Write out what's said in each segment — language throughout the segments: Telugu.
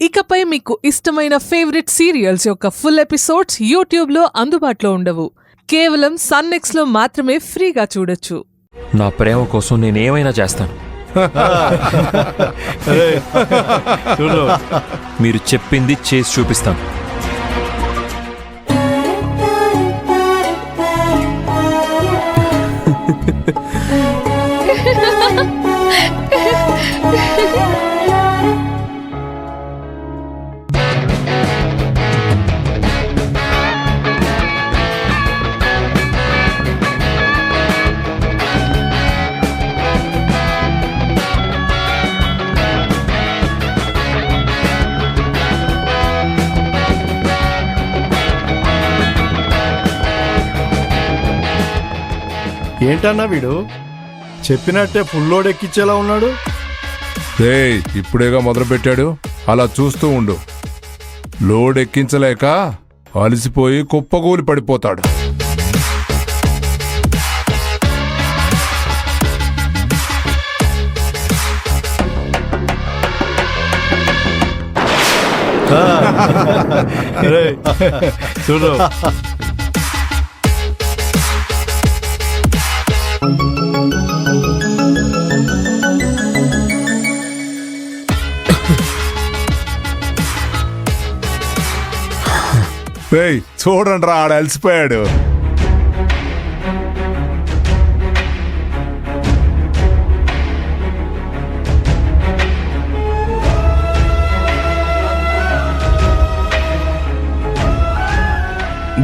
ఇకపై మీకు ఇష్టమైన ఫేవరెట్ సీరియల్స్ యొక్క ఫుల్ ఎపిసోడ్స్ యూట్యూబ్లో అందుబాటులో ఉండవు. కేవలం సన్నెక్స్లో మాత్రమే ఫ్రీగా చూడొచ్చు. నా ప్రేమ కోసం నేనేమైనా చేస్తాను. మీరు చెప్పింది చేసి చూపిస్తాను. ఏంటన్నా వీడు చెప్పినట్టే ఫుల్ లోడ్ ఎక్కించేలా ఉన్నాడు. రేయ్, ఇప్పుడేగా మొదలుపెట్టాడు, అలా చూస్తూ ఉండు. లోడ్ ఎక్కించలేక అలసిపోయి కుప్పగూలి పడిపోతాడు. చూడు రేయ్, చూడండి రా, ఆడ అలసిపోయాడు.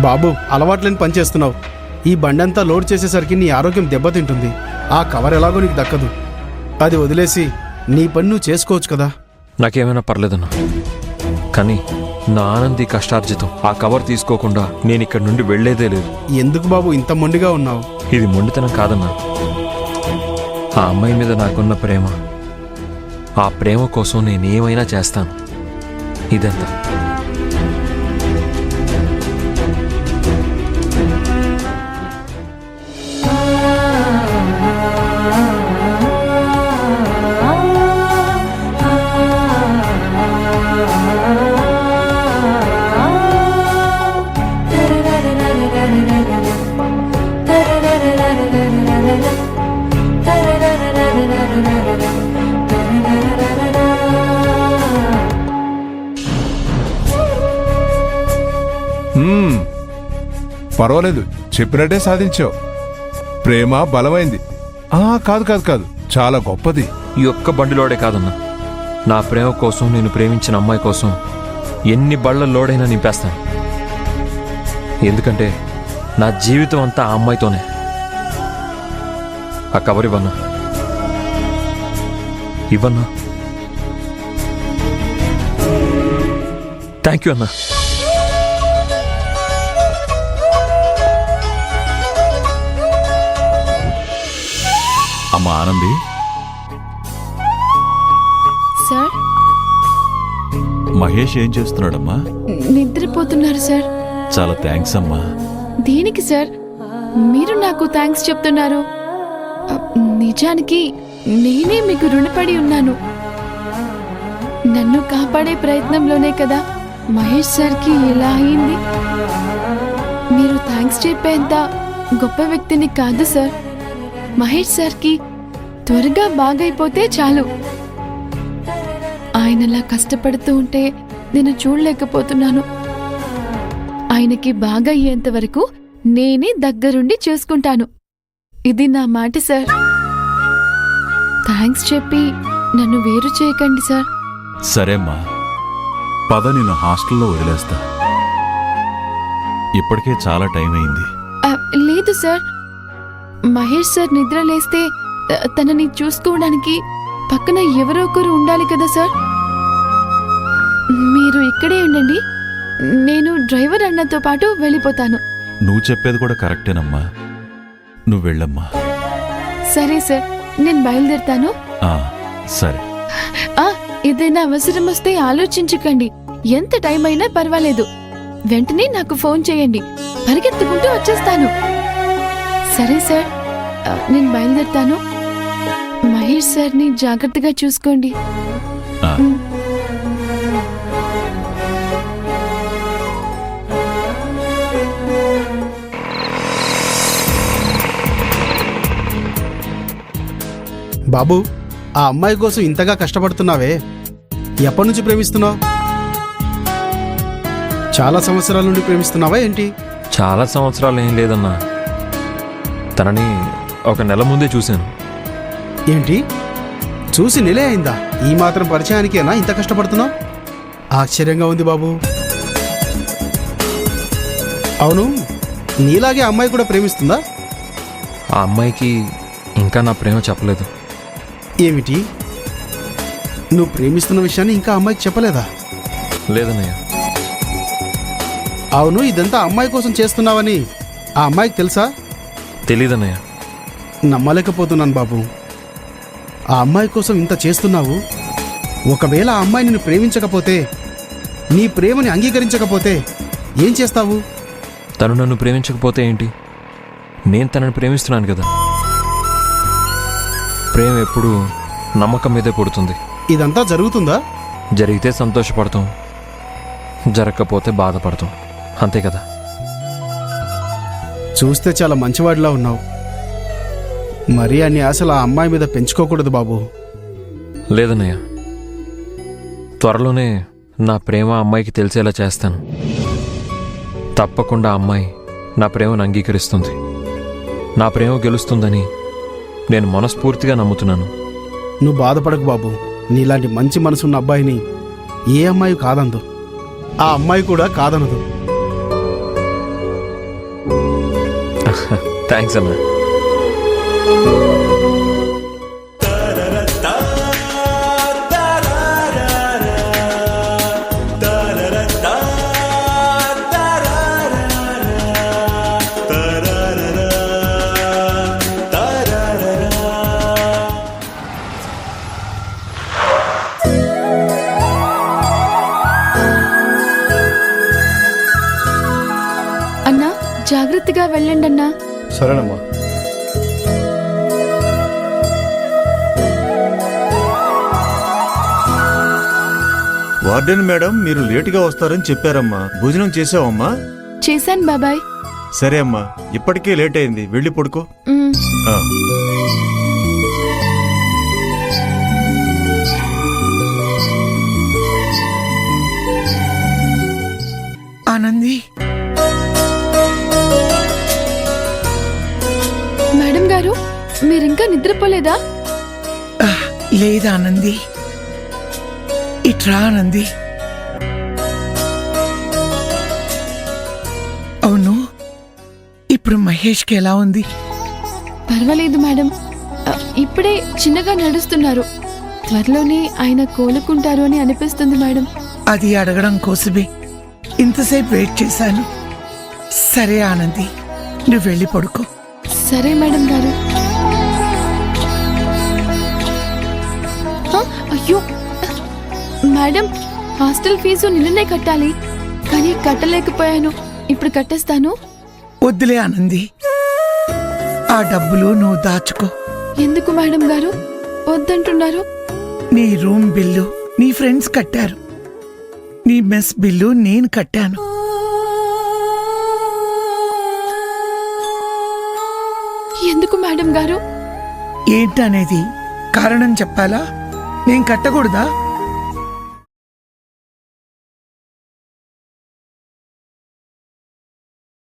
బాబు, అలవాట్లేని పని చేస్తున్నావు. ఈ బండంతా లోడ్ చేసేసరికి నీ ఆరోగ్యం దెబ్బతింటుంది. ఆ కవర్ ఎలాగో నీకు దక్కదు. అది వదిలేసి నీ పని నువ్వు చేసుకోవచ్చు కదా. నాకేమైనా పర్లేదన్నా, కానీ నా ఆనంది కష్టార్జితం. ఆ కవర్ తీసుకోకుండా నేను ఇక్కడి నుండి వెళ్లేదే లేదు. ఎందుకు బాబు ఇంత మొండిగా ఉన్నావు? ఇది మొండితనం కాదన్నా. ఆ అమ్మాయి మీద నాకున్న ప్రేమ, ఆ ప్రేమ కోసం నేనేమైనా చేస్తాను. ఇదంతా. పర్వాలేదు, చెప్పినట్టే సాధించావు. ప్రేమ బలమైంది. కాదు కాదు కాదు, చాలా గొప్పది. ఈ ఒక్క బండిలోడే కాదన్నా, నా ప్రేమ కోసం, నేను ప్రేమించిన అమ్మాయి కోసం ఎన్ని బళ్ళ లోడైనా నింపేస్తాను. ఎందుకంటే నా జీవితం అంతా ఆ అమ్మాయితోనే. ఆ కవర్ ఇవ్వన్నా, ఇవ్వన్నా. థ్యాంక్ యూ అన్నా. అమ్మా ఆనంది, సార్, మహేష్ ఏం చేస్తున్నాడమ్మా? నిద్రపోతున్నారు సార్. చాలా థ్యాంక్స్ అమ్మా. దేనికి సార్ మీరు నాకు థ్యాంక్స్ చెప్తున్నారు? నిజానికి నేనే మీకు రుణపడి ఉన్నాను. నన్ను కాపాడే ప్రయత్నంలోనే కదా మహేష్ సార్కి ఇలా అయింది. మీరు థ్యాంక్స్ చెప్పేంత గొప్ప వ్యక్తిని కాదు సార్. మహేష్ సార్కి త్వరగా బాగైపోతే చాలు. ఆయనలా కష్టపడుతూ ఉంటే నేను చూడలేకపోతున్నాను. ఆయనకి బాగయ్యేంత వరకు నేనే దగ్గరుండి చూసుకుంటాను. ఇది నా మాట సార్. థ్యాంక్స్ చెప్పి నన్ను వేరు చేయకండి సార్. సరేమ్మా, పద, నిన్ను హాస్టల్లో వదిలేస్తా. ఇప్పటికే చాలా టైం అయింది. లేదు సార్, మహేష్ సార్ నిద్ర లేస్తే తనని చూసుకోవడానికి పక్కన ఎవరో ఒకరు ఉండాలి కదా సార్. మీరు ఇక్కడే ఉండండి, నేను డ్రైవర్ అన్నతో పాటు వెళ్ళిపోతాను. నువ్వు చెప్పేది కూడా కరెక్టేనమ్మా. నువ్వు వెళ్ళమ్మా. సరే సార్, నేను బయలుదేరుతాను. సరే. ఏదైనా అవసరం వస్తే ఆలోచించకండి. ఎంత టైం అయినా పర్వాలేదు, వెంటనే నాకు ఫోన్ చేయండి. పరిగెత్తుకుంటూ వచ్చేస్తాను. సరే సార్, నేను బయలుదేరుతాను. మహేష్ సార్ని జాగ్రత్తగా చూసుకోండి. బాబు, ఆ అమ్మాయి కోసం ఇంతగా కష్టపడుతున్నావే, ఎప్పటి నుంచి ప్రేమిస్తున్నావు? చాలా సంవత్సరాల నుండి ప్రేమిస్తున్నావా ఏంటి? చాలా సంవత్సరాలు ఏం లేదన్నా, తనని ఒక నెల ముందే చూశాను. ఏంటి, చూసి నెలే అయిందా? ఈ మాత్రం పరిచయానికేనా ఇంత కష్టపడుతున్నావు? ఆశ్చర్యంగా ఉంది బాబు. అవును, నీలాగే అమ్మాయి కూడా ప్రేమిస్తుందా? ఆ అమ్మాయికి ఇంకా నా ప్రేమ చెప్పలేదు. ఏమిటి, నువ్వు ప్రేమిస్తున్న విషయాన్ని ఇంకా అమ్మాయికి చెప్పలేదా? లేదన్నయ్య. అవును, ఇదంతా అమ్మాయి కోసం చేస్తున్నావని ఆ అమ్మాయికి తెలుసా? తెలీదన్నయ్య. నమ్మలేకపోతున్నాను బాబు. ఆ అమ్మాయి కోసం ఇంత చేస్తున్నావు. ఒకవేళ ఆ అమ్మాయి నిన్ను ప్రేమించకపోతే, నీ ప్రేమని అంగీకరించకపోతే ఏం చేస్తావు? తను నన్ను ప్రేమించకపోతే ఏంటి? నేను తనని ప్రేమిస్తున్నాను కదా. ప్రేమ ఎప్పుడూ నమ్మకం మీదే పుడుతుంది. ఇదంతా జరుగుతుందా? జరిగితే సంతోషపడతాం, జరగకపోతే బాధపడతాం, అంతే కదా. చూస్తే చాలా మంచివాడిలా ఉన్నావు. మరీ అన్ని ఆశలు ఆ అమ్మాయి మీద పెంచుకోకూడదు బాబు. లేదన్నయ్య, త్వరలోనే నా ప్రేమ అమ్మాయికి తెలిసేలా చేస్తాను. తప్పకుండా అమ్మాయి నా ప్రేమను అంగీకరిస్తుంది. నా ప్రేమ గెలుస్తుందని నేను మనస్ఫూర్తిగా నమ్ముతున్నాను. నువ్వు బాధపడకు బాబు. నీలాంటి మంచి మనసున్న అబ్బాయిని ఏ అమ్మాయి కాదందు, ఆ అమ్మాయి కూడా కాదనదు. థ్యాంక్స్ అన్న. అన్నా, జాగ్రత్తగా వెళ్ళండి అన్నా. సరేనమ్మా. వార్డెన్ మేడం, మీరు లేటుగా వస్తారని చెప్పారమ్మా. భోజనం చేసావమ్మా? చేశాను బాబాయ్. సరే అమ్మా, ఇప్పటికే లేట్ అయింది, వెళ్ళి పడుకో. మ్, ఆ. ఆనంది, మేడం గారు, మీరింకా నిద్రపోలేదా? లేదా ఆనంది, ఇట్రా ఆనంది. అవును, ఇప్పుడు మహేష్కి ఎలా ఉంది? పర్వాలేదు మేడం. ఇప్పుడే చిన్నగా నడుస్తున్నారు. త్వరలోనే ఆయన కోలుకుంటారు అని అనిపిస్తుంది మేడం. అది అడగడం కోసమే ఇంతసేపు వెయిట్ చేశాను. సరే ఆనంది, నువ్వు వెళ్ళి పడుకో. సరే మేడం గారు. అయ్యో మేడం, హాస్టల్ ఫీజు నిన్ననే కట్టాలి, కానీ కట్టలేకపోయాను. ఇప్పుడు కట్టేస్తాను. వద్దులే ఆనంది, ఆ డబ్బులు నువ్వు దాచుకో. ఎందుకు మేడం గారు వద్దంటున్నారు? నీ రూమ్ బిల్లు నీ ఫ్రెండ్స్ కట్టారు, నీ మెస్ బిల్లు నేను కట్టాను. ఎందుకు మేడం గారు? ఏంటనేది కారణం చెప్పాలా? నేను కట్టకూడదా?